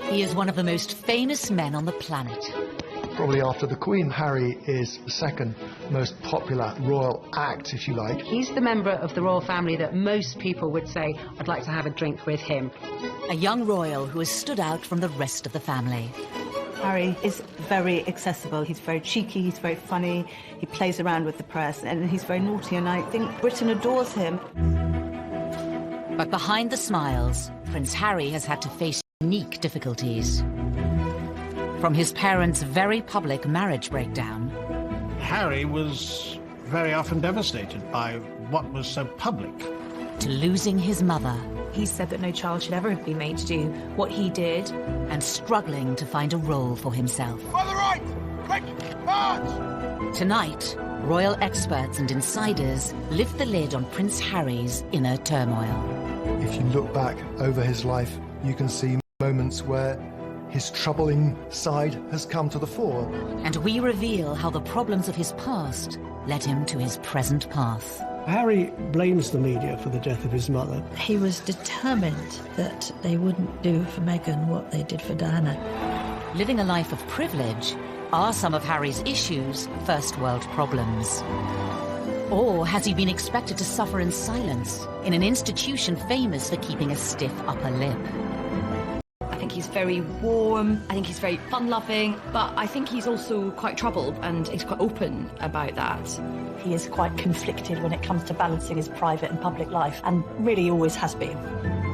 He is one of the most famous men on the planet. Probably after the Queen, Harry is the second most popular royal act, if you like. He's the member of the royal family that most people would say, I'd like to have a drink with him. A young royal who has stood out from the rest of the family. Harry is very accessible. He's very cheeky, he's very funny, he plays around with the press, and he's very naughty, and I think Britain adores him. But behind the smiles, Prince Harry has had to face unique difficulties. From his parents' very public marriage breakdown. Harry was very often devastated by what was so public. To losing his mother. He said that no child should ever have been made to do what he did. And struggling to find a role for himself. On the right! Quick! March! Tonight, royal experts and insiders lift the lid on Prince Harry's inner turmoil. If you look back over his life, you can see moments where his troubling side has come to the fore. And we reveal how the problems of his past led him to his present path. Harry blames the media for the death of his mother. He was determined that they wouldn't do for Meghan what they did for Diana. Living a life of privilege, are some of Harry's issues first world problems? Or has he been expected to suffer in silence in an institution famous for keeping a stiff upper lip? I think he's very warm, I think he's very fun-loving, but I think he's also quite troubled, and he's quite open about that. He is quite conflicted when it comes to balancing his private and public life, and really always has been.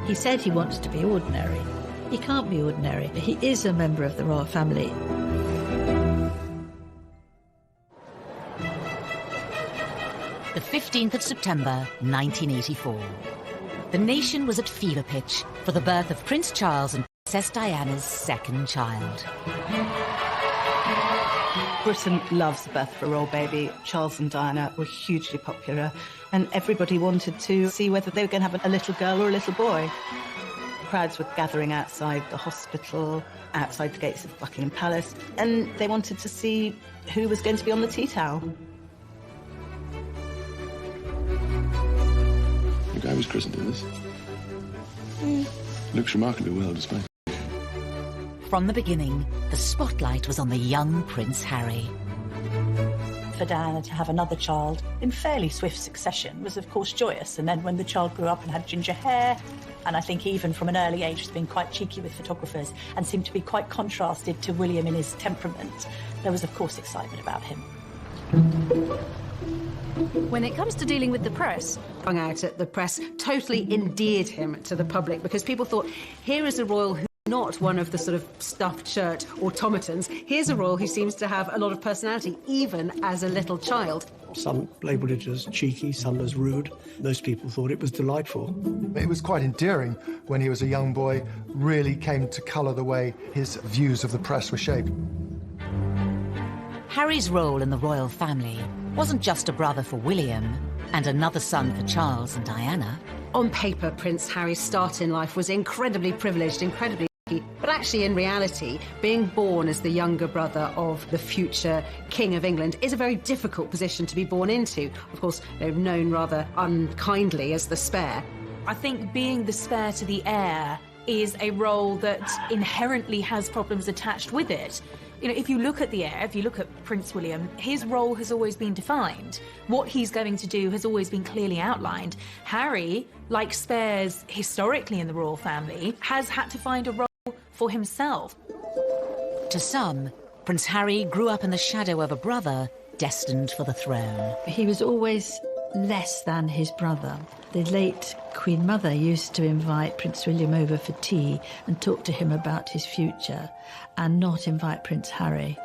He said he wants to be ordinary. He can't be ordinary. He is a member of the royal family. The 15th of September, 1984. The nation was at fever pitch for the birth of Prince Charles and Princess Diana's second child. Britain loves the birth of a royal baby. Charles and Diana were hugely popular, and everybody wanted to see whether they were going to have a little girl or a little boy. Crowds were gathering outside the hospital, outside the gates of Buckingham Palace, and they wanted to see who was going to be on the tea towel. The guy was christened in this. Looks remarkably well displayed. From the beginning, the spotlight was on the young Prince Harry. For Diana to have another child in fairly swift succession was of course joyous, and then when the child grew up and had ginger hair, and I think even from an early age has been quite cheeky with photographers and seemed to be quite contrasted to William in his temperament, there was of course excitement about him. When it comes to dealing with the press, hung out at the press totally endeared him to the public, because people thought, here is a royal who's not one of the sort of stuffed shirt automatons. Here's a royal who seems to have a lot of personality, even as a little child. Some labelled it as cheeky, some as rude. Those people thought it was delightful. It was quite endearing when he was a young boy, really came to colour the way his views of the press were shaped. Harry's role in the royal family wasn't just a brother for William and another son for Charles and Diana. On paper, Prince Harry's start in life was incredibly privileged, incredibly lucky, but actually in reality, being born as the younger brother of the future King of England is a very difficult position to be born into. Of course, they're known rather unkindly as the spare. I think being the spare to the heir is a role that inherently has problems attached with it. You know, if you look at the heir, if you look at Prince William, his role has always been defined. What he's going to do has always been clearly outlined. Harry, like spares historically in the royal family, has had to find a role for himself. To some, Prince Harry grew up in the shadow of a brother destined for the throne. He was always less than his brother. The late Queen Mother used to invite Prince William over for tea and talk to him about his future, and not invite Prince Harry.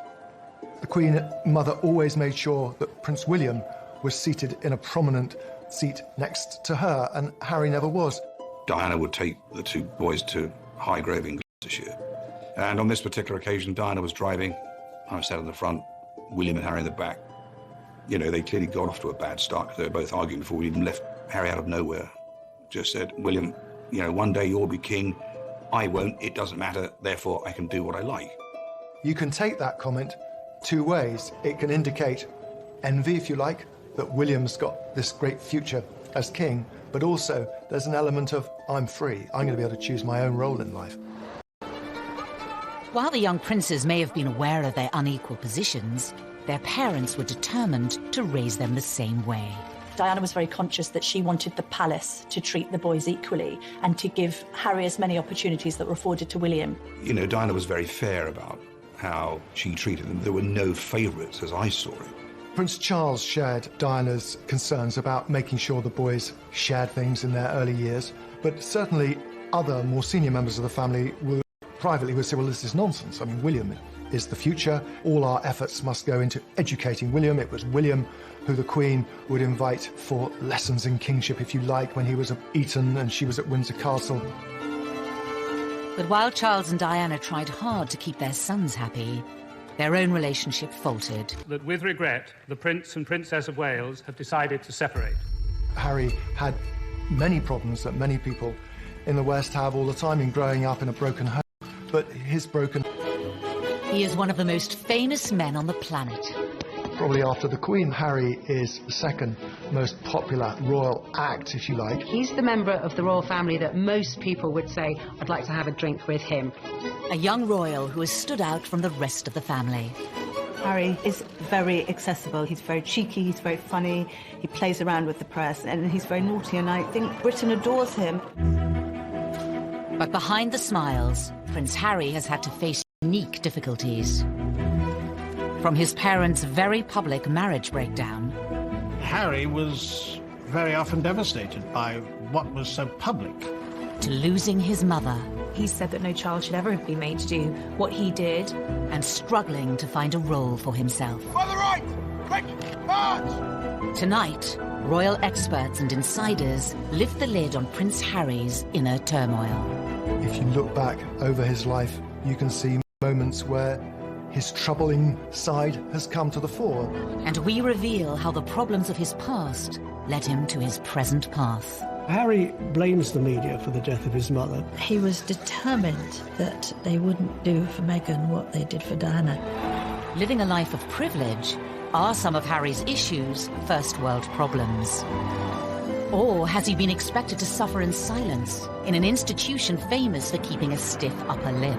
The Queen Mother always made sure that Prince William was seated in a prominent seat next to her, and Harry never was. Diana would take the two boys to Highgrove in Gloucestershire. And on this particular occasion, Diana was driving. I was sat in the front, William and Harry in the back. You know, they clearly got off to a bad start because they were both arguing before we even left. Harry out of nowhere just said, William, you know, one day you'll be king. I won't. It doesn't matter. Therefore, I can do what I like. You can take that comment two ways. It can indicate envy, if you like, that William's got this great future as king, but also there's an element of, I'm free. I'm going to be able to choose my own role in life. While the young princes may have been aware of their unequal positions, their parents were determined to raise them the same way. Diana was very conscious that she wanted the palace to treat the boys equally and to give Harry as many opportunities that were afforded to William. You know, Diana was very fair about how she treated them. There were no favourites, as I saw it. Prince Charles shared Diana's concerns about making sure the boys shared things in their early years, but certainly other more senior members of the family would privately say, well, this is nonsense. I mean, William is the future. All our efforts must go into educating William. It was William who the Queen would invite for lessons in kingship, if you like, when he was at Eton and she was at Windsor Castle. But while Charles and Diana tried hard to keep their sons happy, their own relationship faltered. That with regret, the Prince and Princess of Wales have decided to separate. Harry had many problems that many people in the West have all the time in growing up in a broken home, but his broken... He is one of the most famous men on the planet. Probably after the Queen, Harry is the second most popular royal act, if you like. He's the member of the royal family that most people would say, I'd like to have a drink with him. A young royal who has stood out from the rest of the family. Harry is very accessible. He's very cheeky, he's very funny, he plays around with the press, and he's very naughty, and I think Britain adores him. But behind the smiles, Prince Harry has had to face unique difficulties. From his parents' very public marriage breakdown. Harry was very often devastated by what was so public. To losing his mother. He said that no child should ever have been made to do what he did. And struggling to find a role for himself. On the right! Quick! March! Tonight, royal experts and insiders lift the lid on Prince Harry's inner turmoil. If you look back over his life, you can see moments where his troubling side has come to the fore. And we reveal how the problems of his past led him to his present path. Harry blames the media for the death of his mother. He was determined that they wouldn't do for Meghan what they did for Diana. Living a life of privilege, are some of Harry's issues first world problems? Or has he been expected to suffer in silence in an institution famous for keeping a stiff upper lip?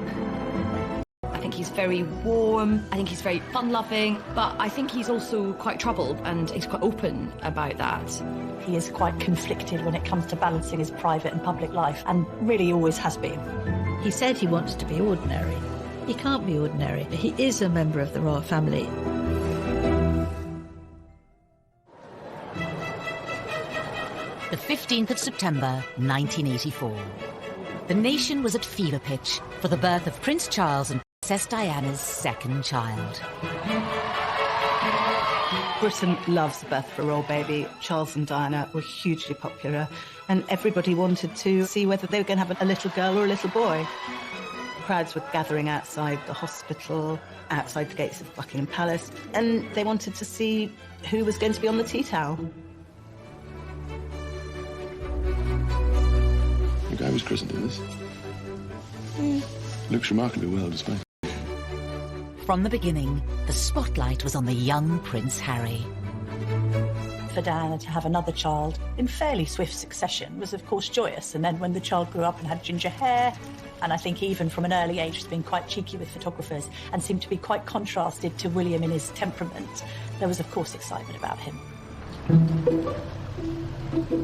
I think he's very warm, I think he's very fun-loving, but I think he's also quite troubled and he's quite open about that. He is quite conflicted when it comes to balancing his private and public life, and really always has been. He said he wants to be ordinary. He can't be ordinary. He is a member of the royal family. The 15th of September, 1984. The nation was at fever pitch for the birth of Prince Charles and Princess Diana's second child. Britain loves the birth of a royal baby. Charles and Diana were hugely popular, and everybody wanted to see whether they were going to have a little girl or a little boy. Crowds were gathering outside the hospital, outside the gates of Buckingham Palace, and they wanted to see who was going to be on the tea towel. The guy was christened in this. Looks remarkably well displayed. From the beginning, the spotlight was on the young Prince Harry. For Diana to have another child in fairly swift succession was of course joyous, and then when the child grew up and had ginger hair, and I think even from an early age has been quite cheeky with photographers and seemed to be quite contrasted to William in his temperament, there was of course excitement about him.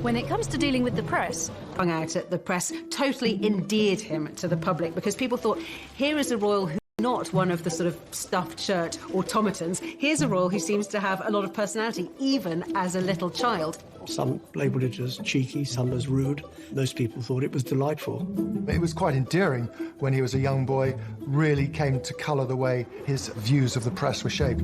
When it comes to dealing with the press, hung out at the press totally endeared him to the public because people thought, here is a royal who's not one of the sort of stuffed shirt automatons. Here's a royal who seems to have a lot of personality, even as a little child. Some labelled it as cheeky, some as rude. Those people thought it was delightful. It was quite endearing when he was a young boy, really came to colour the way his views of the press were shaped.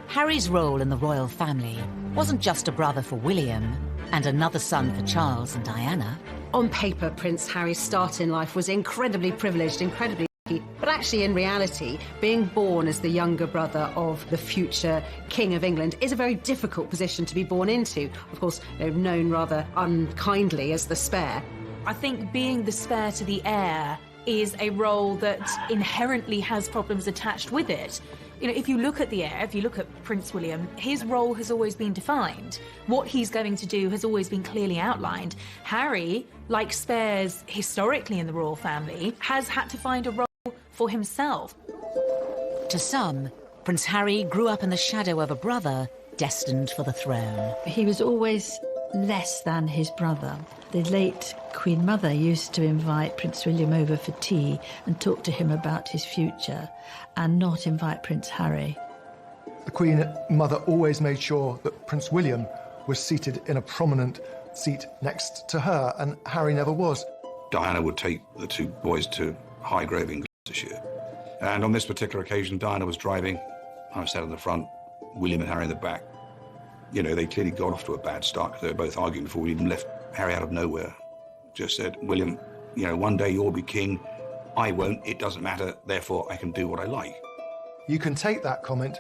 Harry's role in the royal family wasn't just a brother for William and another son for Charles and Diana. On paper, Prince Harry's start in life was incredibly privileged, incredibly lucky, but actually in reality, being born as the younger brother of the future King of England is a very difficult position to be born into. Of course, they're known rather unkindly as the spare. I think being the spare to the heir is a role that inherently has problems attached with it. You know, if you look at the heir, if you look at Prince William, his role has always been defined. What he's going to do has always been clearly outlined. Harry, like spares historically in the royal family, has had to find a role for himself. To some, Prince Harry grew up in the shadow of a brother destined for the throne. He was always less than his brother. The late Queen Mother used to invite Prince William over for tea and talk to him about his future, and not invite Prince Harry. The Queen Mother always made sure that Prince William was seated in a prominent seat next to her, and Harry never was. Diana would take the two boys to Highgrove in Gloucestershire. And on this particular occasion, Diana was driving. I was sat in the front, William and Harry in the back. You know, they clearly got off to a bad start because they were both arguing before we even left. Harry out of nowhere just said, William, you know, one day you'll be king. I won't. It doesn't matter. Therefore, I can do what I like. You can take that comment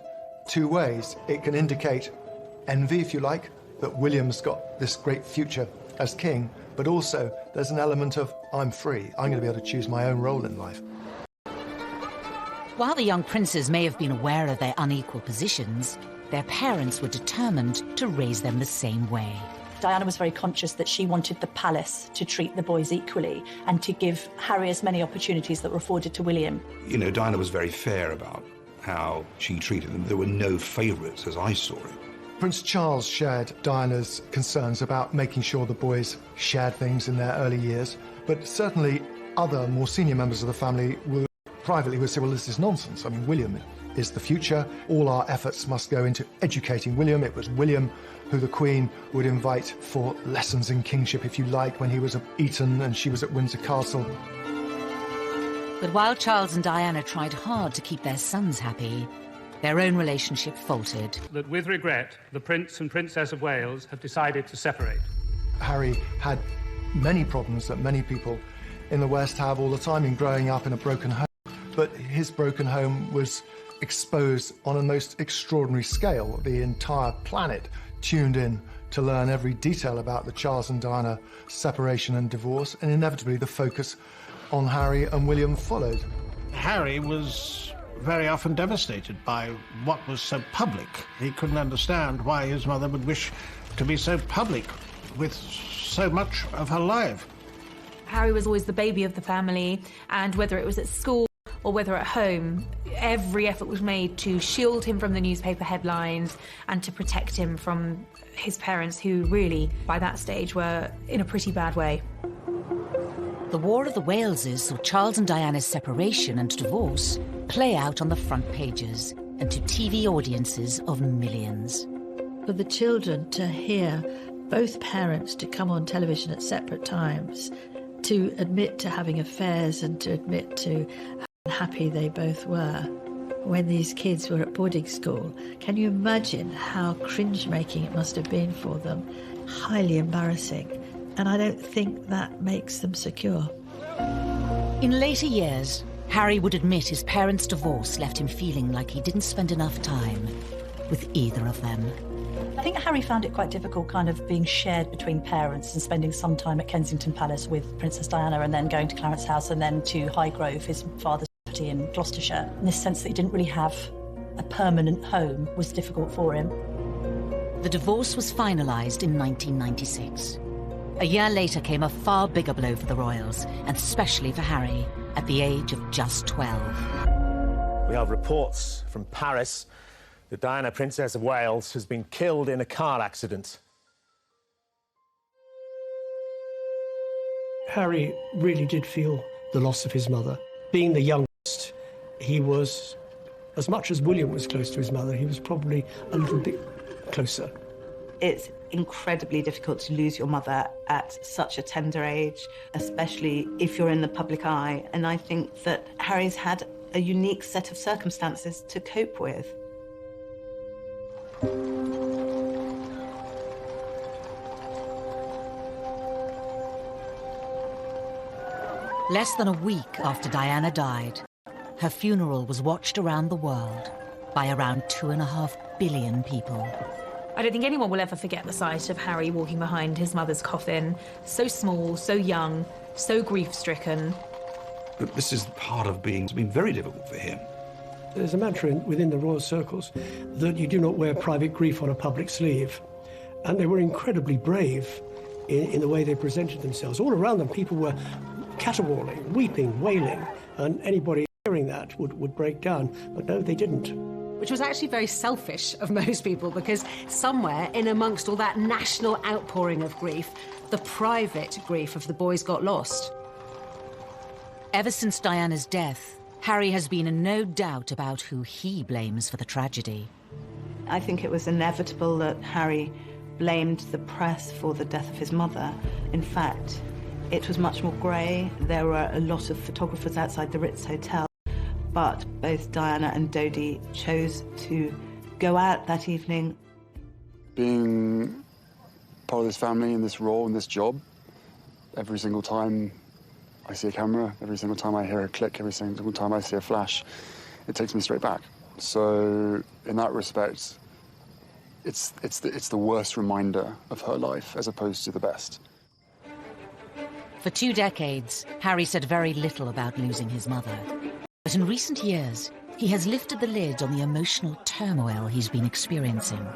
two ways. It can indicate envy, if you like, that William's got this great future as king, but also there's an element of, I'm free. I'm going to be able to choose my own role in life. While the young princes may have been aware of their unequal positions, their parents were determined to raise them the same way. Diana was very conscious that she wanted the palace to treat the boys equally and to give Harry as many opportunities that were afforded to William. You know, Diana was very fair about how she treated them. There were no favourites, as I saw it. Prince Charles shared Diana's concerns about making sure the boys shared things in their early years, but certainly other more senior members of the family were privately would say, well, this is nonsense. I mean, William is the future. All our efforts must go into educating William. It was William who the Queen would invite for lessons in kingship, if you like, when he was at Eton and she was at Windsor Castle. But while Charles and Diana tried hard to keep their sons happy, their own relationship faltered. That with regret, the Prince and Princess of Wales have decided to separate. Harry had many problems that many people in the West have all the time in growing up in a broken home. But his broken home was exposed on a most extraordinary scale. The entire planet tuned in to learn every detail about the Charles and Diana separation and divorce, and inevitably the focus on Harry and William followed. Harry was very often devastated by what was so public. He couldn't understand why his mother would wish to be so public with so much of her life. Harry was always the baby of the family, and whether it was at school or whether at home, every effort was made to shield him from the newspaper headlines and to protect him from his parents, who really, by that stage, were in a pretty bad way. The War of the Waleses saw Charles and Diana's separation and divorce play out on the front pages and to TV audiences of millions. For the children to hear both parents to come on television at separate times, to admit to having affairs and to admit to how happy they both were when these kids were at boarding school. Can you imagine how cringe-making it must have been for them? Highly embarrassing. And I don't think that makes them secure. In later years, Harry would admit his parents' divorce left him feeling like he didn't spend enough time with either of them. I think Harry found it quite difficult kind of being shared between parents and spending some time at Kensington Palace with Princess Diana and then going to Clarence House and then to Highgrove, his father's property in Gloucestershire. In this sense that he didn't really have a permanent home was difficult for him. The divorce was finalised in 1996. A year later came a far bigger blow for the royals, and especially for Harry, at the age of just 12. We have reports from Paris that Diana, Princess of Wales, has been killed in a car accident. Harry really did feel the loss of his mother. Being the youngest, he was, as much as William was close to his mother, he was probably a little bit closer. It's incredibly difficult to lose your mother at such a tender age, especially if you're in the public eye. And I think that Harry's had a unique set of circumstances to cope with. Less than a week after Diana died, her funeral was watched around the world by around 2.5 billion people. I don't think anyone will ever forget the sight of Harry walking behind his mother's coffin, so small, so young, so grief-stricken. But this is part of being, it's been very difficult for him. There's a mantra within the royal circles that you do not wear private grief on a public sleeve. And they were incredibly brave in the way they presented themselves. All around them, people were caterwauling, weeping, wailing, and anybody hearing that would break down. But no, they didn't. Which was actually very selfish of most people, because somewhere in amongst all that national outpouring of grief, the private grief of the boys got lost. Ever since Diana's death, Harry has been in no doubt about who he blames for the tragedy. I think it was inevitable that Harry blamed the press for the death of his mother. In fact, it was much more grey. There were a lot of photographers outside the Ritz Hotel, but both Diana and Dodi chose to go out that evening. Being part of this family in this role, in this job, every single time I see a camera, every single time I hear a click, every single time I see a flash, it takes me straight back. So in that respect, it's the worst reminder of her life as opposed to the best. For 2 decades, Harry said very little about losing his mother. But in recent years, he has lifted the lid on the emotional turmoil he's been experiencing.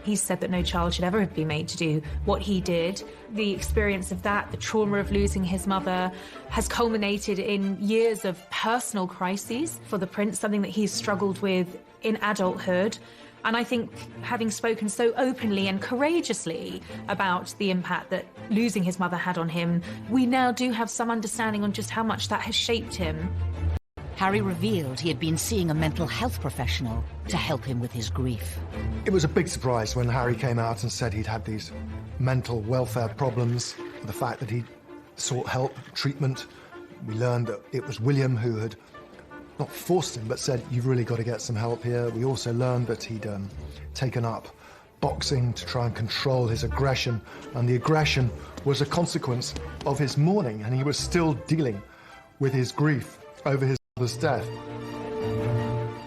He said that no child should ever be made to do what he did. The experience of that, the trauma of losing his mother, has culminated in years of personal crises for the prince, something that he's struggled with in adulthood. And I think, having spoken so openly and courageously about the impact that losing his mother had on him, we now do have some understanding on just how much that has shaped him. Harry revealed he had been seeing a mental health professional to help him with his grief. It was a big surprise when Harry came out and said he'd had these mental welfare problems, the fact that he'd sought help, treatment. We learned that it was William who had not forced him, but said, you've really got to get some help here. We also learned that he'd taken up boxing to try and control his aggression, and the aggression was a consequence of his mourning, and he was still dealing with his grief over his mother's death.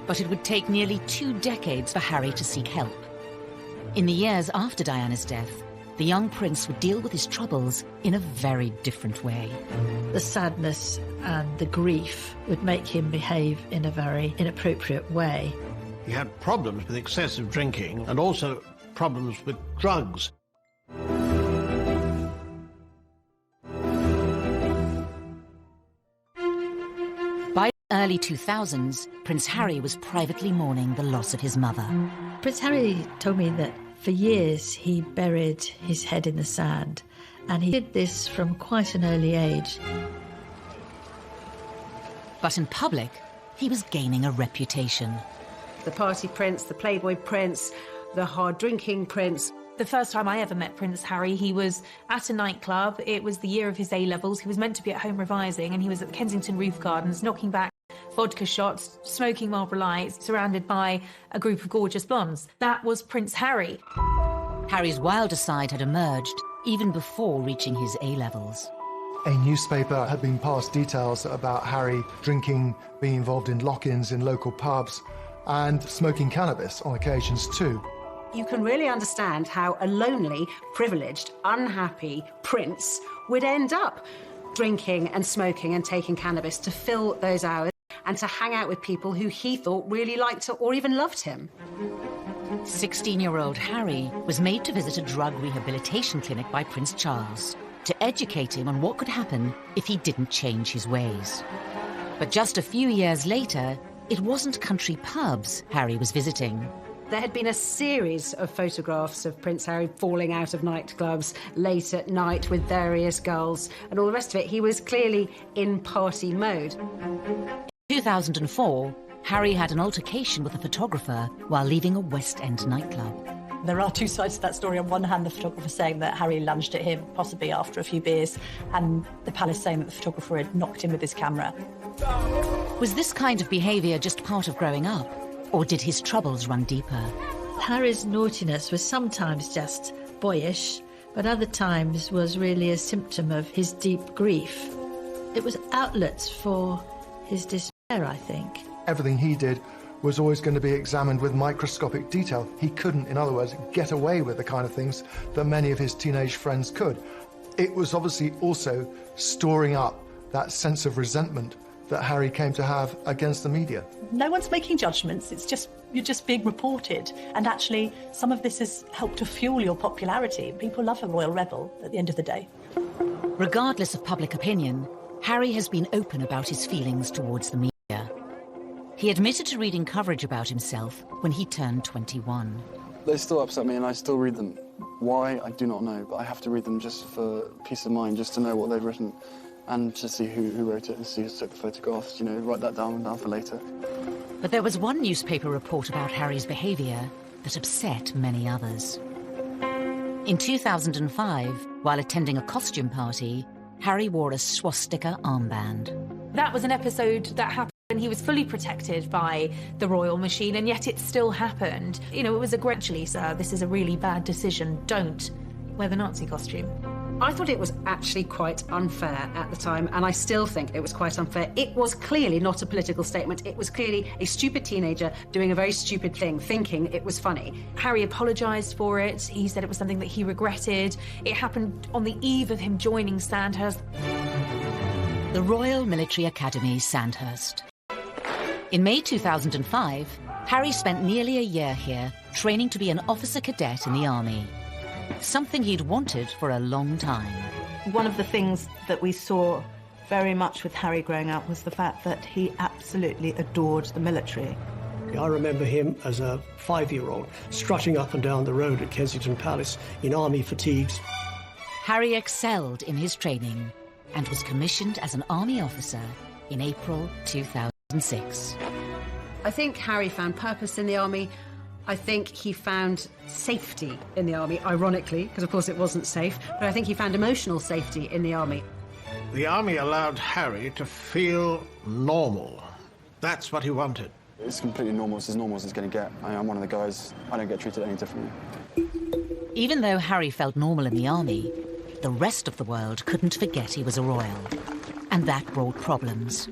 But it would take nearly 2 decades for Harry to seek help. In the years after Diana's death, the young prince would deal with his troubles in a very different way. The sadness and the grief would make him behave in a very inappropriate way. He had problems with excessive drinking and also problems with drugs. By the early 2000s, Prince Harry was privately mourning the loss of his mother. Prince Harry told me that for years he buried his head in the sand, and he did this from quite an early age. But in public, he was gaining a reputation. The party prince, the playboy prince, the hard-drinking prince. The first time I ever met Prince Harry, he was at a nightclub. It was the year of his A-levels. He was meant to be at home revising, and he was at the Kensington Roof Gardens, knocking back vodka shots, smoking Marlboro Lights, surrounded by a group of gorgeous blondes. That was Prince Harry. Harry's wilder side had emerged even before reaching his A-levels. A newspaper had been passed details about Harry drinking, being involved in lock-ins in local pubs, and smoking cannabis on occasions too. You can really understand how a lonely, privileged, unhappy prince would end up drinking and smoking and taking cannabis to fill those hours and to hang out with people who he thought really liked or even loved him. 16-year-old Harry was made to visit a drug rehabilitation clinic by Prince Charles to educate him on what could happen if he didn't change his ways. But just a few years later, it wasn't country pubs Harry was visiting. There had been a series of photographs of Prince Harry falling out of nightclubs late at night with various girls and all the rest of it. He was clearly in party mode. In 2004, Harry had an altercation with a photographer while leaving a West End nightclub. There are 2 sides to that story. On one hand, the photographer saying that Harry lunged at him, possibly after a few beers, and the palace saying that the photographer had knocked him with his camera. Was this kind of behaviour just part of growing up, or did his troubles run deeper? Harry's naughtiness was sometimes just boyish, but other times was really a symptom of his deep grief. It was outlets for his despair, I think. Everything he did was always going to be examined with microscopic detail. He couldn't, in other words, get away with the kind of things that many of his teenage friends could. It was obviously also storing up that sense of resentment that Harry came to have against the media. No one's making judgments, you're just being reported. And actually, some of this has helped to fuel your popularity. People love a royal rebel at the end of the day. Regardless of public opinion, Harry has been open about his feelings towards the media. He admitted to reading coverage about himself when he turned 21. They still upset me and I still read them. Why, I do not know, but I have to read them just for peace of mind, just to know what they've written and to see who wrote it and see who took the photographs, write that down for later. But there was one newspaper report about Harry's behaviour that upset many others. In 2005, while attending a costume party, Harry wore a swastika armband. That was an episode that happened and he was fully protected by the royal machine, and yet it still happened. It was gradually, sir, this is a really bad decision. Don't wear the Nazi costume. I thought it was actually quite unfair at the time, and I still think it was quite unfair. It was clearly not a political statement. It was clearly a stupid teenager doing a very stupid thing, thinking it was funny. Harry apologised for it. He said it was something that he regretted. It happened on the eve of him joining Sandhurst. The Royal Military Academy, Sandhurst. In May 2005, Harry spent nearly a year here training to be an officer cadet in the army. Something he'd wanted for a long time. One of the things that we saw very much with Harry growing up was the fact that he absolutely adored the military. I remember him as a 5-year-old strutting up and down the road at Kensington Palace in army fatigues. Harry excelled in his training and was commissioned as an army officer in April 2006. I think Harry found purpose in the army. I think he found safety in the army, ironically, because of course it wasn't safe, but I think he found emotional safety in the army. The army allowed Harry to feel normal. That's what he wanted. It's completely normal. It's as normal as it's going to get. I'm one of the guys. I don't get treated any differently. Even though Harry felt normal in the army, the rest of the world couldn't forget he was a royal. And that brought problems.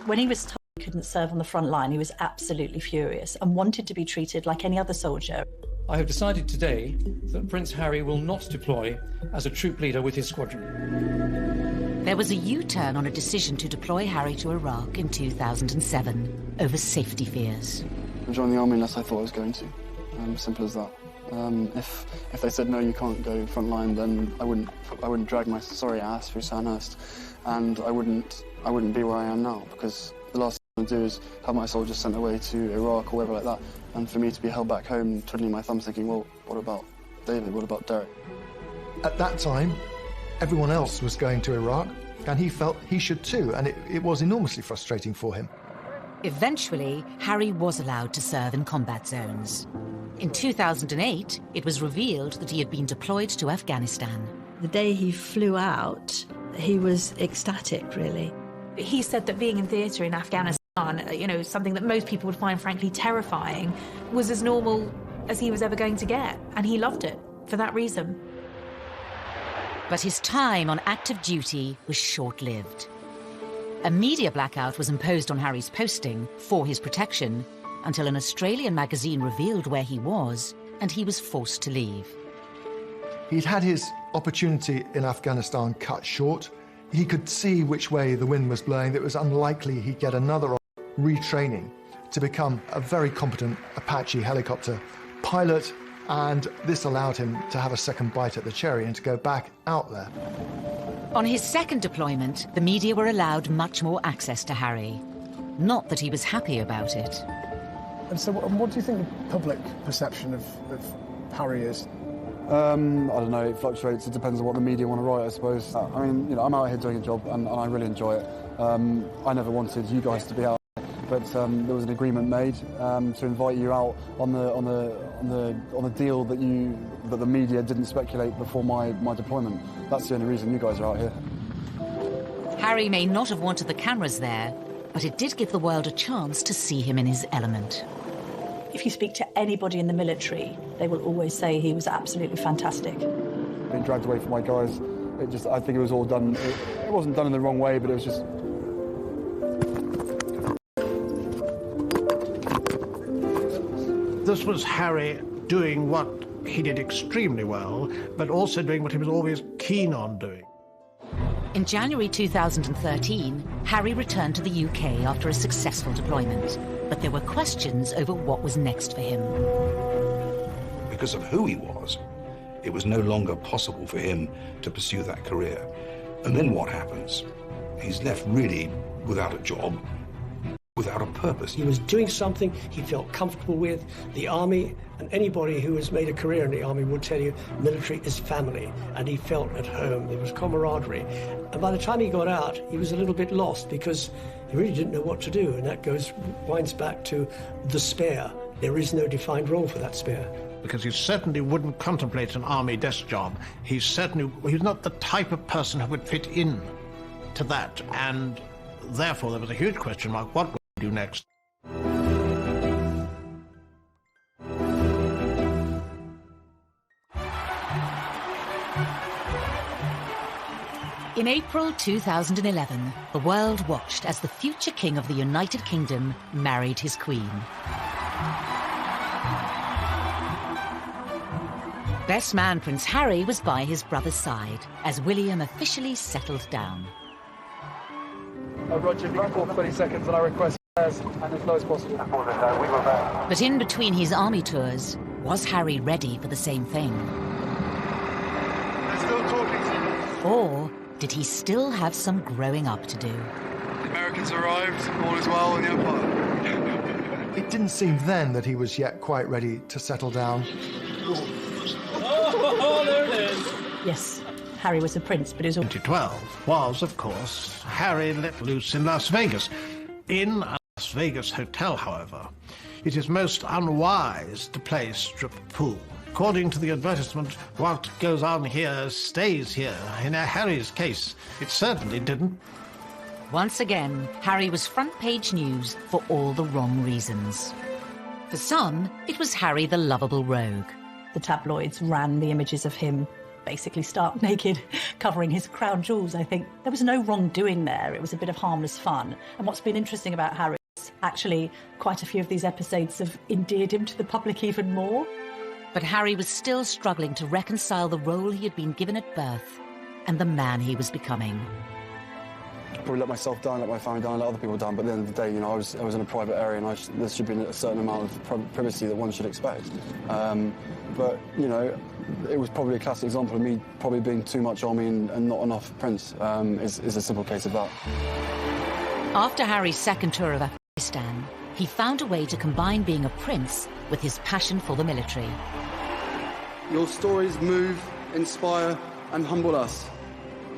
When he was told he couldn't serve on the front line, he was absolutely furious and wanted to be treated like any other soldier. I have decided today that Prince Harry will not deploy as a troop leader with his squadron. There was a U-turn on a decision to deploy Harry to Iraq in 2007 over safety fears. I joined the army unless I thought I was going to. Simple as that. If they said no, you can't go front line, then I wouldn't drag my sorry ass through Sandhurst, and I wouldn't be where I am now, because the last thing I want to do is have my soldiers sent away to Iraq or wherever like that, and for me to be held back home twiddling my thumbs thinking, well, what about David, what about Derek? At that time, everyone else was going to Iraq, and he felt he should too, and it was enormously frustrating for him. Eventually, Harry was allowed to serve in combat zones. In 2008, it was revealed that he had been deployed to Afghanistan. The day he flew out, he was ecstatic, really. He said that being in theatre in Afghanistan, something that most people would find frankly terrifying, was as normal as he was ever going to get, and he loved it for that reason. But his time on active duty was short-lived. A media blackout was imposed on Harry's posting for his protection until an Australian magazine revealed where he was, and he was forced to leave. He'd had his opportunity in Afghanistan cut short. He could see which way the wind was blowing. It was unlikely he'd get another retraining to become a very competent Apache helicopter pilot, and this allowed him to have a second bite at the cherry and to go back out there. On his second deployment, the media were allowed much more access to Harry. Not that he was happy about it. And so what do you think the public perception of Harry is? I don't know, it fluctuates. It depends on what the media want to write, I suppose. I'm out here doing a job and I really enjoy it. I never wanted you guys to be out, but there was an agreement made to invite you out on the deal that the media didn't speculate before my deployment. That's the only reason you guys are out here. Harry may not have wanted the cameras there, but it did give the world a chance to see him in his element. If you speak to anybody in the military, they will always say he was absolutely fantastic. Being dragged away from my guys, I think it was all done. It wasn't done in the wrong way, but it was just. This was Harry doing what he did extremely well, but also doing what he was always keen on doing. In January 2013, Harry returned to the UK after a successful deployment, but there were questions over what was next for him. Because of who he was, it was no longer possible for him to pursue that career. And then what happens? He's left really without a job, without a purpose. He was doing something he felt comfortable with. The army, and anybody who has made a career in the army will tell you military is family, and he felt at home. There was camaraderie. And by the time he got out, he was a little bit lost because he really didn't know what to do, and that winds back to the spare. There is no defined role for that spare. Because he certainly wouldn't contemplate an army desk job. He's not the type of person who would fit in to that, and therefore there was a huge question mark, what would he do next? In April 2011, the world watched as the future King of the United Kingdom married his Queen. Best man Prince Harry was by his brother's side as William officially settled down. Roger, before 20 seconds, and I request as low as possible. But in between his army tours, was Harry ready for the same thing? They're still talking to you. Or did he still have some growing up to do? The Americans arrived, all is well in the Empire. It didn't seem then that he was yet quite ready to settle down. Oh, there it is. Yes, Harry was a prince, but he was... 2012 was, of course, Harry let loose in Las Vegas. In a Las Vegas hotel, however, it is most unwise to play strip pool. According to the advertisement, what goes on here stays here. In Harry's case, it certainly didn't. Once again, Harry was front-page news for all the wrong reasons. For some, it was Harry the lovable rogue. The tabloids ran the images of him basically stark naked, covering his crown jewels, I think. There was no wrongdoing there. It was a bit of harmless fun. And what's been interesting about Harry is actually quite a few of these episodes have endeared him to the public even more. But Harry was still struggling to reconcile the role he had been given at birth and the man he was becoming. Probably let myself down, let my family down, let other people down, but at the end of the day, you know, I was in a private area and there should be a certain amount of privacy that one should expect. But, you know, it was probably a classic example of me probably being too much army and not enough prince, is a simple case of that. After Harry's second tour of Afghanistan, he found a way to combine being a prince with his passion for the military. Your stories move, inspire and humble us.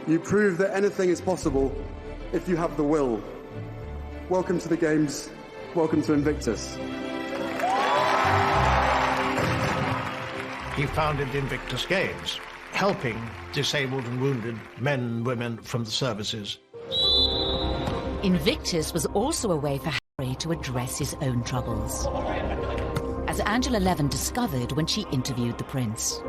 You prove that anything is possible if you have the will. Welcome to the Games. Welcome to Invictus. He founded the Invictus Games, helping disabled and wounded men and women from the services. Invictus was also a way for Harry to address his own troubles, as Angela Levin discovered when she interviewed the prince.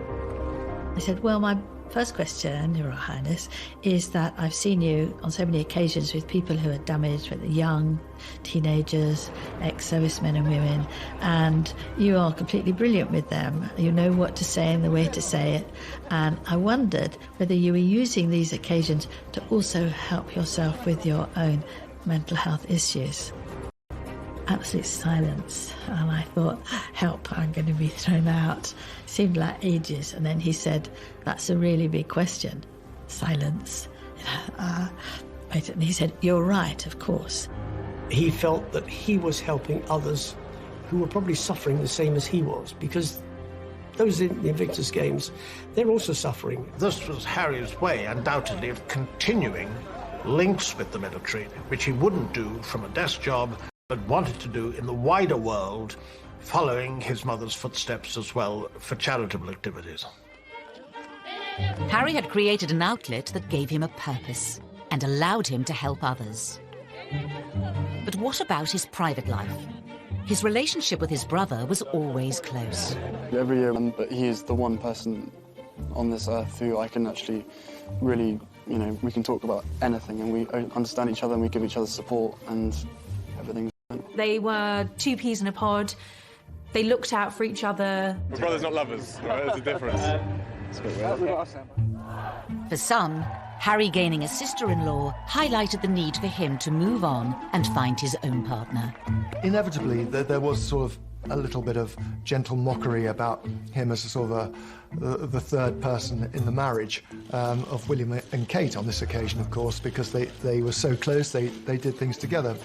I said, well, my first question, Your Highness, is that I've seen you on so many occasions with people who are damaged, with young teenagers, ex-servicemen and women, and you are completely brilliant with them. You know what to say and the way to say it. And I wondered whether you were using these occasions to also help yourself with your own mental health issues. Absolute silence, and I thought, help, I'm going to be thrown out. Seemed like ages, and then he said, that's a really big question. Silence. And he said, you're right, of course. He felt that he was helping others who were probably suffering the same as he was, because those in the Invictus Games, they're also suffering. This was Harry's way, undoubtedly, of continuing links with the military, which he wouldn't do from a desk job, but wanted to do in the wider world, following his mother's footsteps as well for charitable activities. Harry had created an outlet that gave him a purpose and allowed him to help others. But what about his private life? His relationship with his brother was always close. Every year, he is the one person on this earth who I can actually really, you know, we can talk about anything and we understand each other and we give each other support and everything. They were two peas in a pod. They looked out for each other. Brothers, not lovers. Right? There's a difference. For some, Harry gaining a sister-in-law highlighted the need for him to move on and find his own partner. Inevitably, there was sort of a little bit of gentle mockery about him as a sort of the third person in the marriage of William and Kate on this occasion, of course, because they were so close, they did things together.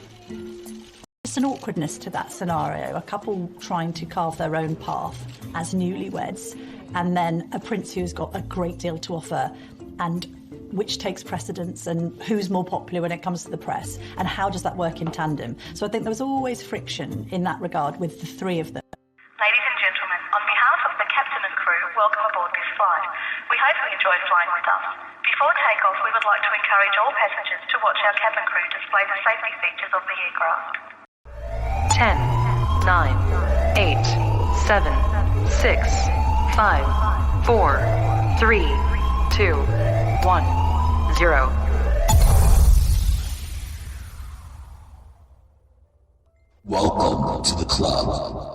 There's an awkwardness to that scenario, a couple trying to carve their own path as newlyweds, and then a prince who's got a great deal to offer, and which takes precedence, and who's more popular when it comes to the press, and how does that work in tandem? So I think there was always friction in that regard with the three of them. Ladies and gentlemen, on behalf of the captain and crew, welcome aboard this flight. We hope you enjoy flying with us. Before takeoff, we would like to encourage all passengers to watch our cabin crew display the safety features of the aircraft. 10, 9, 8, 7, 6, 5, 4, 3, 2, 1, 0. Welcome to the club.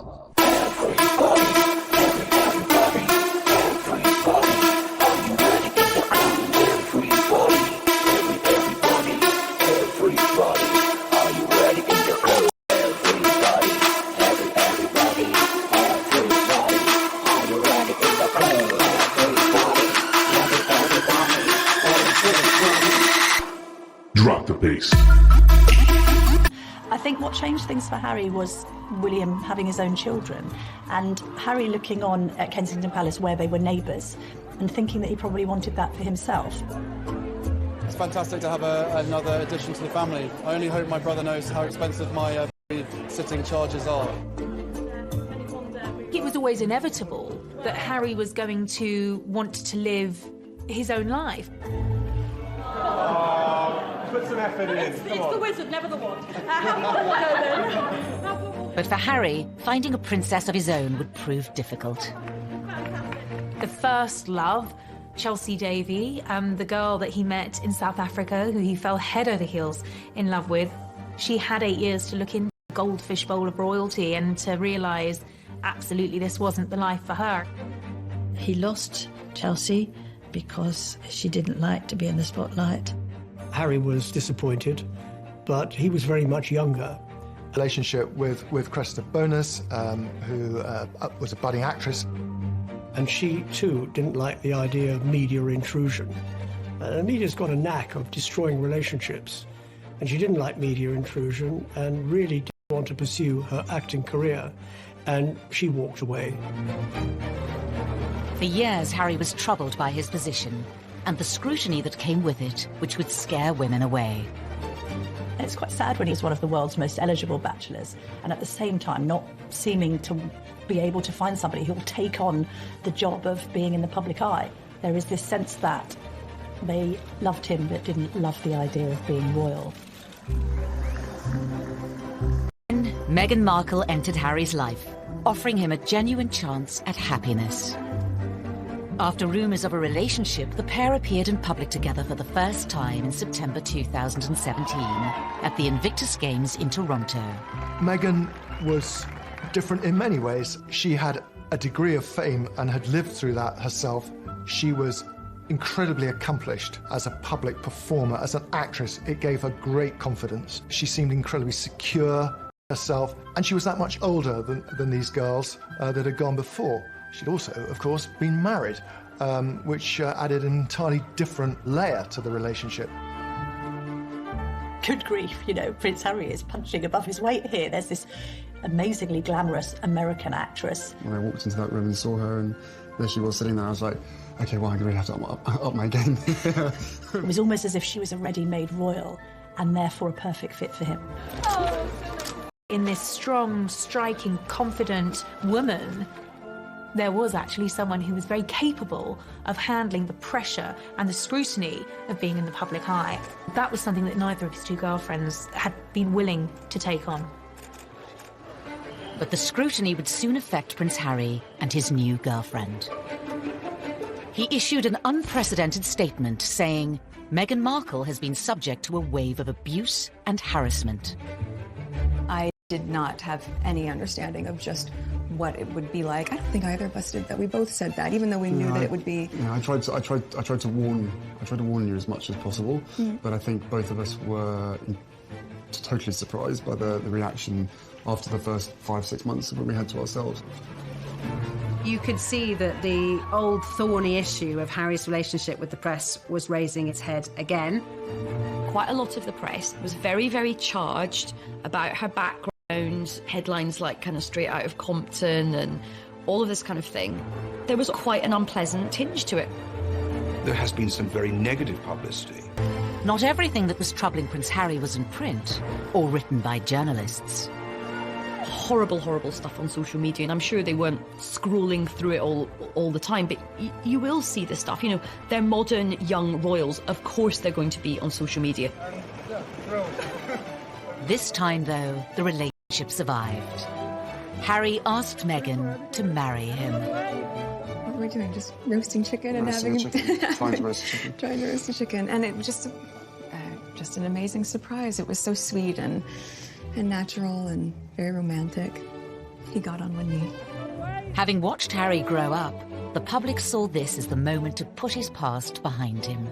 Drop the bass. I think what changed things for Harry was William having his own children, and Harry looking on at Kensington Palace where they were neighbours and thinking that he probably wanted that for himself. It's fantastic to have another addition to the family. I only hope my brother knows how expensive my sitting charges are. It was always inevitable that Harry was going to want to live his own life. Put some effort in. It's the wizard, never the wand. How will you go then? But for Harry, finding a princess of his own would prove difficult. The first love, Chelsea Davy, the girl that he met in South Africa, who he fell head over heels in love with, she had 8 years to look into the goldfish bowl of royalty and to realise absolutely this wasn't the life for her. He lost Chelsea because she didn't like to be in the spotlight. Harry was disappointed, but he was very much younger. Relationship with Cressida Bonus, who was a budding actress. And she, too, didn't like the idea of media intrusion. The media's got a knack of destroying relationships, and she didn't like media intrusion and really didn't want to pursue her acting career, and she walked away. For years, Harry was troubled by his position and the scrutiny that came with it, which would scare women away. It's quite sad when he's one of the world's most eligible bachelors, and at the same time not seeming to be able to find somebody who will take on the job of being in the public eye. There is this sense that they loved him but didn't love the idea of being royal. Meghan Markle entered Harry's life, offering him a genuine chance at happiness. After rumours of a relationship, the pair appeared in public together for the first time in September 2017 at the Invictus Games in Toronto. Meghan was different in many ways. She had a degree of fame and had lived through that herself. She was incredibly accomplished as a public performer, as an actress. It gave her great confidence. She seemed incredibly secure herself, and she was that much older than these girls that had gone before. She'd also, of course, been married, which added an entirely different layer to the relationship. Good grief, you know, Prince Harry is punching above his weight here. There's this amazingly glamorous American actress. When I walked into that room and saw her, and there she was sitting there, I was like, OK, well, I'm going to have to up my game. It was almost as if she was a ready-made royal, and therefore a perfect fit for him. In this strong, striking, confident woman, there was actually someone who was very capable of handling the pressure and the scrutiny of being in the public eye. That was something that neither of his two girlfriends had been willing to take on. But the scrutiny would soon affect Prince Harry and his new girlfriend. He issued an unprecedented statement saying, Meghan Markle has been subject to a wave of abuse and harassment. I did not have any understanding of just what it would be like. I don't think either of us did that. We both said that, even though we knew that it would be. Yeah, I tried to warn you as much as possible, but I think both of us were totally surprised by the reaction after the first 5-6 months when we had to ourselves. You could see that the old thorny issue of Harry's relationship with the press was raising its head again. Quite a lot of the press was very, very charged about her background, headlines like kind of straight out of Compton and all of this kind of thing. There was quite an unpleasant tinge to it. There has been some very negative publicity. Not everything that was troubling Prince Harry was in print or written by journalists. Horrible, horrible stuff on social media, and I'm sure they weren't scrolling through it all the time, but you will see the stuff. You know, they're modern young royals. Of course they're going to be on social media. This time, though, the relationship survived. Harry asked Meghan to marry him. What were we doing? Just roasting chicken and Roasting having... chicken. Trying to roast chicken. Trying to roast the chicken. And it was just an amazing surprise. It was so sweet and natural and very romantic. He got on one knee. Having watched Harry grow up, the public saw this as the moment to put his past behind him.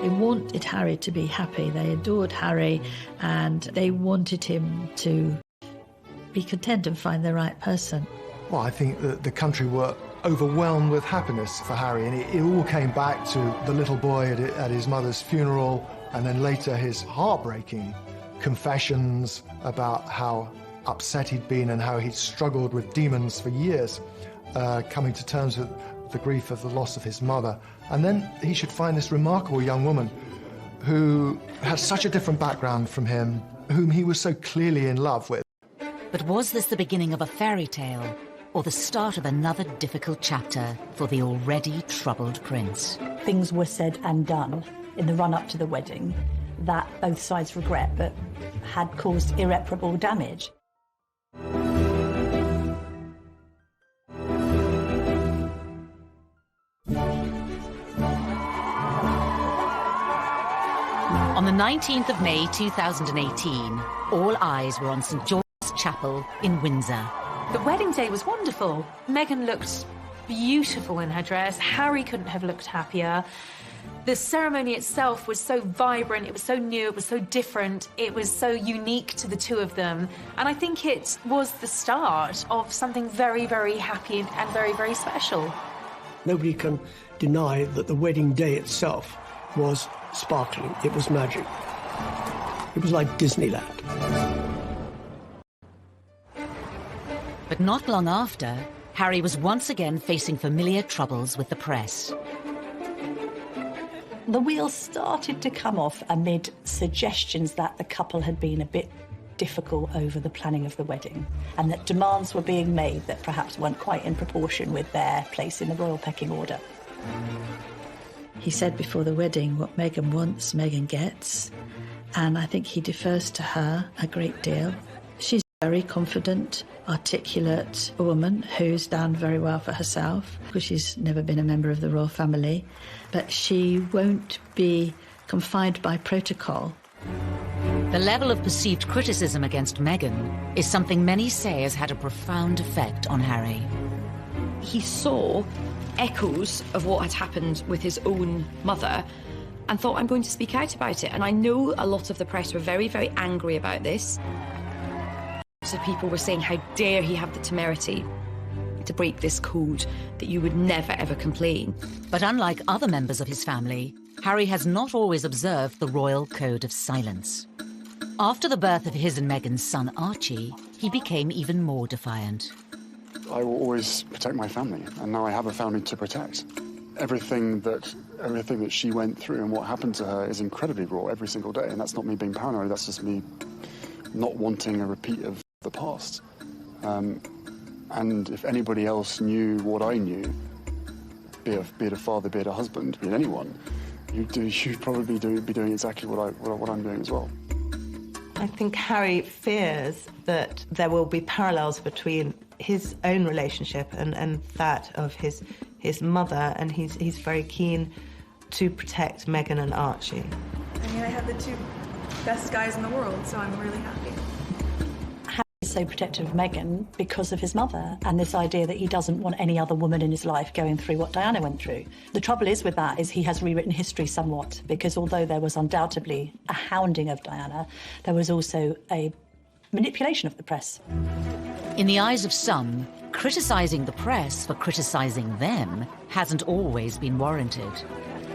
They wanted Harry to be happy. They adored Harry, and they wanted him to be content and find the right person. Well, I think that the country were overwhelmed with happiness for Harry, and it all came back to the little boy at his mother's funeral, and then later his heartbreaking confessions about how upset he'd been and how he'd struggled with demons for years, coming to terms with the grief of the loss of his mother. And then he should find this remarkable young woman who had such a different background from him, whom he was so clearly in love with. But was this the beginning of a fairy tale, or the start of another difficult chapter for the already troubled prince? Things were said and done in the run-up to the wedding that both sides regret, but had caused irreparable damage. On the 19th of May 2018, all eyes were on St George's Chapel in Windsor. The wedding day was wonderful. Meghan looked beautiful in her dress. Harry couldn't have looked happier. The ceremony itself was so vibrant, it was so new, it was so different, it was so unique to the two of them. And I think it was the start of something very, very happy and very, very special. Nobody can deny that the wedding day itself was sparkling. It was magic. It was like Disneyland. But not long after, Harry was once again facing familiar troubles with the press. The wheels started to come off amid suggestions that the couple had been a bit difficult over the planning of the wedding, and that demands were being made that perhaps weren't quite in proportion with their place in the royal pecking order. He said before the wedding, what Meghan wants, Meghan gets. And I think he defers to her a great deal. She's a very confident, articulate woman who's done very well for herself, because she's never been a member of the royal family. But she won't be confined by protocol. The level of perceived criticism against Meghan is something many say has had a profound effect on Harry. He saw echoes of what had happened with his own mother and thought, I'm going to speak out about it. And I know a lot of the press were very, very angry about this. So people were saying, how dare he have the temerity to break this code, that you would never, ever complain. But unlike other members of his family, Harry has not always observed the royal code of silence. After the birth of his and Meghan's son Archie, he became even more defiant. I will always protect my family, and now I have a family to protect. Everything that she went through and what happened to her is incredibly raw every single day, and that's not me being paranoid, that's just me not wanting a repeat of the past. And if anybody else knew what I knew, be it a father, be it a husband, be it anyone, you'd probably be doing exactly what I'm doing as well. I think Harry fears that there will be parallels between his own relationship and that of his mother, and he's very keen to protect Meghan and Archie. I mean, I have the two best guys in the world, so I'm really happy. Harry's so protective of Meghan because of his mother and this idea that he doesn't want any other woman in his life going through what Diana went through. The trouble is with that is he has rewritten history somewhat, because although there was undoubtedly a hounding of Diana, there was also a manipulation of the press. In the eyes of some, criticising the press for criticising them hasn't always been warranted.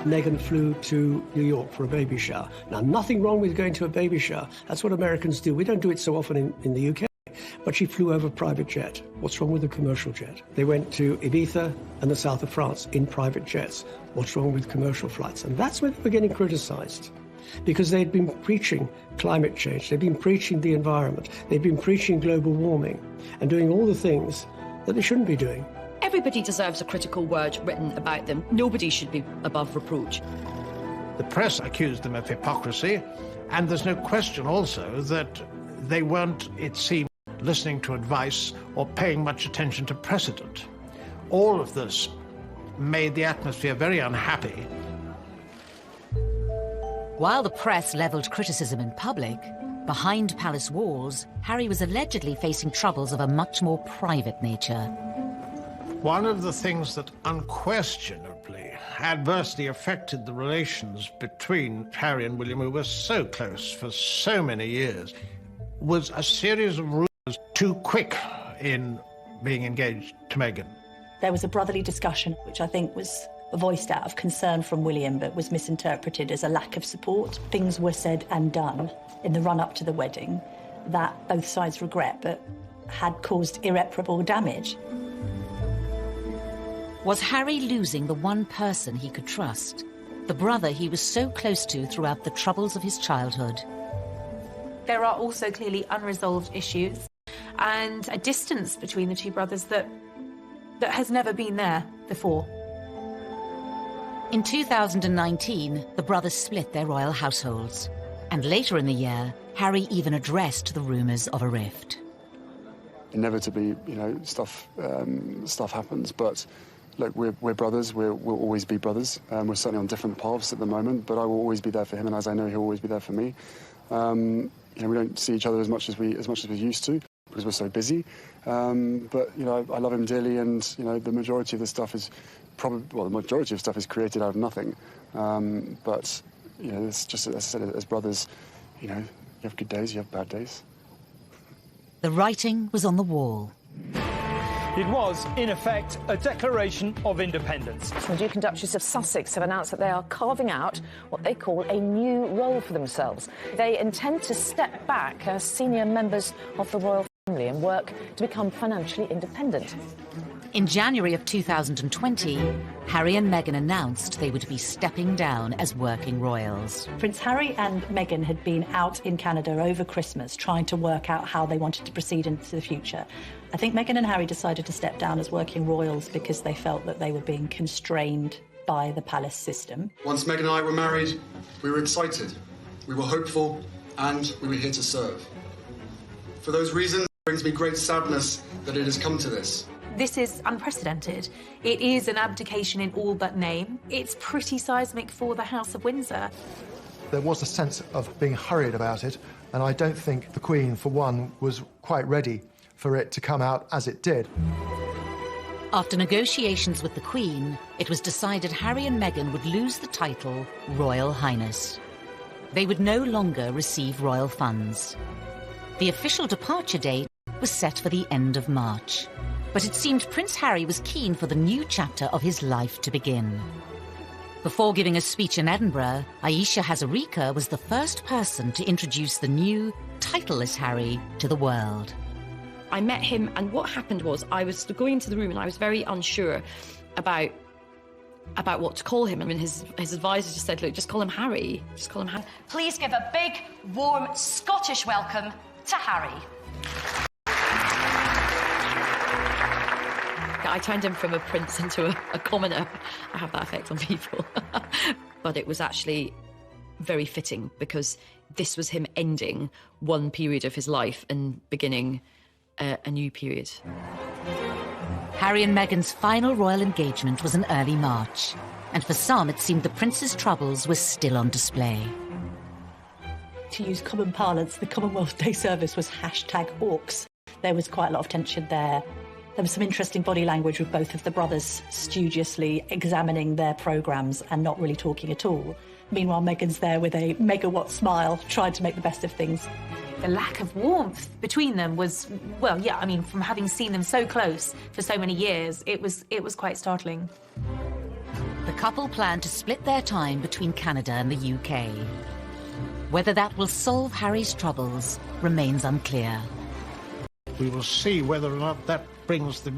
Meghan flew to New York for a baby shower. Now, nothing wrong with going to a baby shower. That's what Americans do. We don't do it so often in the UK. But she flew over a private jet. What's wrong with a commercial jet? They went to Ibiza and the south of France in private jets. What's wrong with commercial flights? And that's when they were getting criticised, because they'd been preaching climate change, they'd been preaching the environment, they'd been preaching global warming and doing all the things that they shouldn't be doing. Everybody deserves a critical word written about them. Nobody should be above reproach. The press accused them of hypocrisy, and there's no question also that they weren't, it seemed, listening to advice or paying much attention to precedent. All of this made the atmosphere very unhappy. While the press levelled criticism in public, behind palace walls, Harry was allegedly facing troubles of a much more private nature. One of the things that unquestionably adversely affected the relations between Harry and William, who were so close for so many years, was a series of rumours too quick in being engaged to Meghan. There was a brotherly discussion, which I think was voiced out of concern from William, but was misinterpreted as a lack of support. Things were said and done in the run-up to the wedding that both sides regret, but had caused irreparable damage. Was Harry losing the one person he could trust? The brother he was so close to throughout the troubles of his childhood? There are also clearly unresolved issues and a distance between the two brothers that has never been there before. In 2019, the brothers split their royal households. And later in the year, Harry even addressed the rumours of a rift. Inevitably, stuff happens, but look, we're brothers. We'll always be brothers. We're certainly on different paths at the moment, but I will always be there for him, and as I know, he'll always be there for me. We don't see each other as much as we used to because we're so busy. But I love him dearly, and the majority of the stuff is the majority of stuff is created out of nothing. But it's just, as I said, as brothers, you have good days, you have bad days. The writing was on the wall. It was, in effect, a declaration of independence. The Duke and Duchess of Sussex have announced that they are carving out what they call a new role for themselves. They intend to step back as senior members of the royal family and work to become financially independent. In January of 2020, Harry and Meghan announced they would be stepping down as working royals. Prince Harry and Meghan had been out in Canada over Christmas trying to work out how they wanted to proceed into the future. I think Meghan and Harry decided to step down as working royals because they felt that they were being constrained by the palace system. Once Meghan and I were married, we were excited, we were hopeful, and we were here to serve. For those reasons, it brings me great sadness that it has come to this. This is unprecedented. It is an abdication in all but name. It's pretty seismic for the House of Windsor. There was a sense of being hurried about it, and I don't think the Queen, for one, was quite ready for it to come out as it did. After negotiations with the Queen, it was decided Harry and Meghan would lose the title Royal Highness. They would no longer receive royal funds. The official departure date was set for the end of March. But it seemed Prince Harry was keen for the new chapter of his life to begin. Before giving a speech in Edinburgh, Ayesha Hazarika was the first person to introduce the new, titleless Harry to the world. I met him, and what happened was I was going into the room and I was very unsure about what to call him. I mean, his advisor just said, look, just call him Harry. Just call him Harry. Please give a big, warm Scottish welcome to Harry. I turned him from a prince into a commoner. I have that effect on people. But it was actually very fitting because this was him ending one period of his life and beginning a new period. Harry and Meghan's final royal engagement was in early March, and for some it seemed the prince's troubles were still on display. To use common parlance, the Commonwealth Day service was #orcs. There was quite a lot of tension there. There was some interesting body language with both of the brothers studiously examining their programmes and not really talking at all. Meanwhile, Meghan's there with a megawatt smile, trying to make the best of things. The lack of warmth between them was, well, yeah, I mean, from having seen them so close for so many years, it was quite startling. The couple plan to split their time between Canada and the UK. Whether that will solve Harry's troubles remains unclear. We will see whether or not that brings the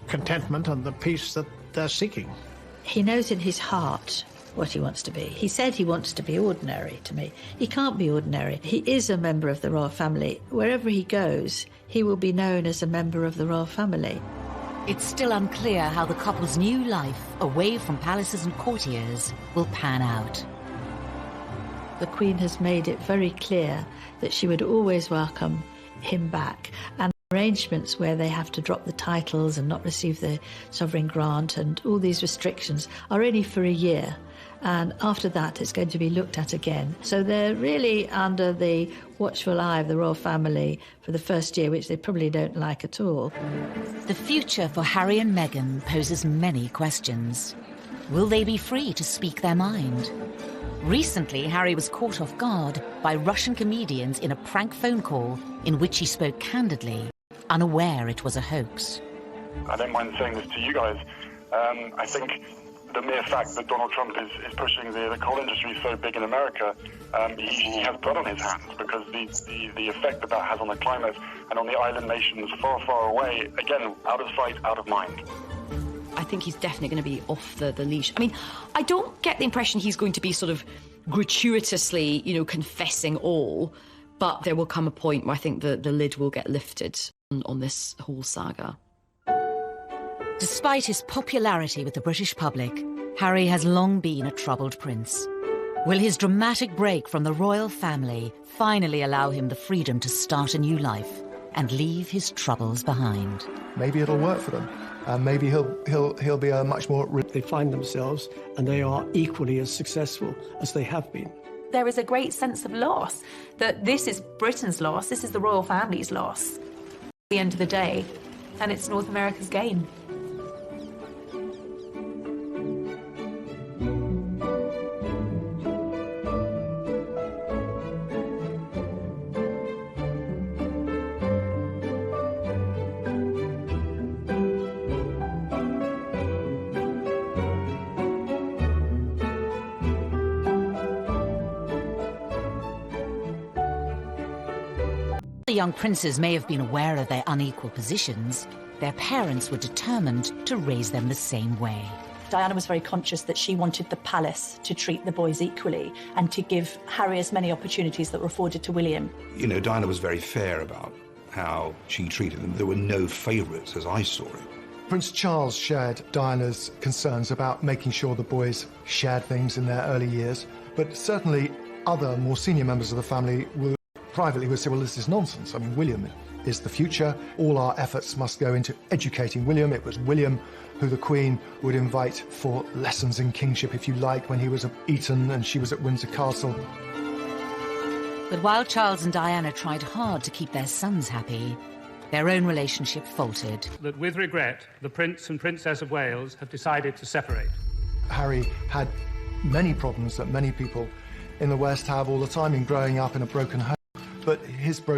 contentment and the peace that they're seeking. He knows in his heart what he wants to be. He said he wants to be ordinary to me. He can't be ordinary. He is a member of the royal family. Wherever he goes, he will be known as a member of the royal family. It's still unclear how the couple's new life, away from palaces and courtiers, will pan out. The Queen has made it very clear that she would always welcome him back, and arrangements where they have to drop the titles and not receive the sovereign grant and all these restrictions are only for a year, and after that it's going to be looked at again. So they're really under the watchful eye of the royal family for the first year, which they probably don't like at all. The future for Harry and Meghan poses many questions. Will they be free to speak their mind? Recently, Harry was caught off guard by Russian comedians in a prank phone call in which he spoke candidly, unaware it was a hoax. I don't mind saying this to you guys. I think the mere fact that Donald Trump is pushing the coal industry so big in America, he has blood on his hands, because the effect that has on the climate and on the island nations far, far away, again, out of sight, out of mind. I think he's definitely going to be off the leash. I mean, I don't get the impression he's going to be sort of gratuitously, confessing all, but there will come a point where I think the lid will get lifted on this whole saga. Despite his popularity with the British public, Harry has long been a troubled prince. Will his dramatic break from the royal family finally allow him the freedom to start a new life and leave his troubles behind? Maybe it'll work for them. Maybe he'll be a much more... They find themselves and they are equally as successful as they have been. There is a great sense of loss, that this is Britain's loss, this is the royal family's loss at the end of the day, and it's North America's gain. The young princes may have been aware of their unequal positions. Their parents were determined to raise them the same way. Diana was very conscious that she wanted the palace to treat the boys equally and to give Harry as many opportunities that were afforded to William. Diana was very fair about how she treated them. There were no favourites, as I saw it. Prince Charles shared Diana's concerns about making sure the boys shared things in their early years, but certainly other more senior members of the family privately would say, well, this is nonsense. I mean, William is the future. All our efforts must go into educating William. It was William who the Queen would invite for lessons in kingship, if you like, when he was at Eton and she was at Windsor Castle. But while Charles and Diana tried hard to keep their sons happy, their own relationship faltered. That with regret, the Prince and Princess of Wales have decided to separate. Harry had many problems that many people in the West have all the time in growing up in a broken home. But his broken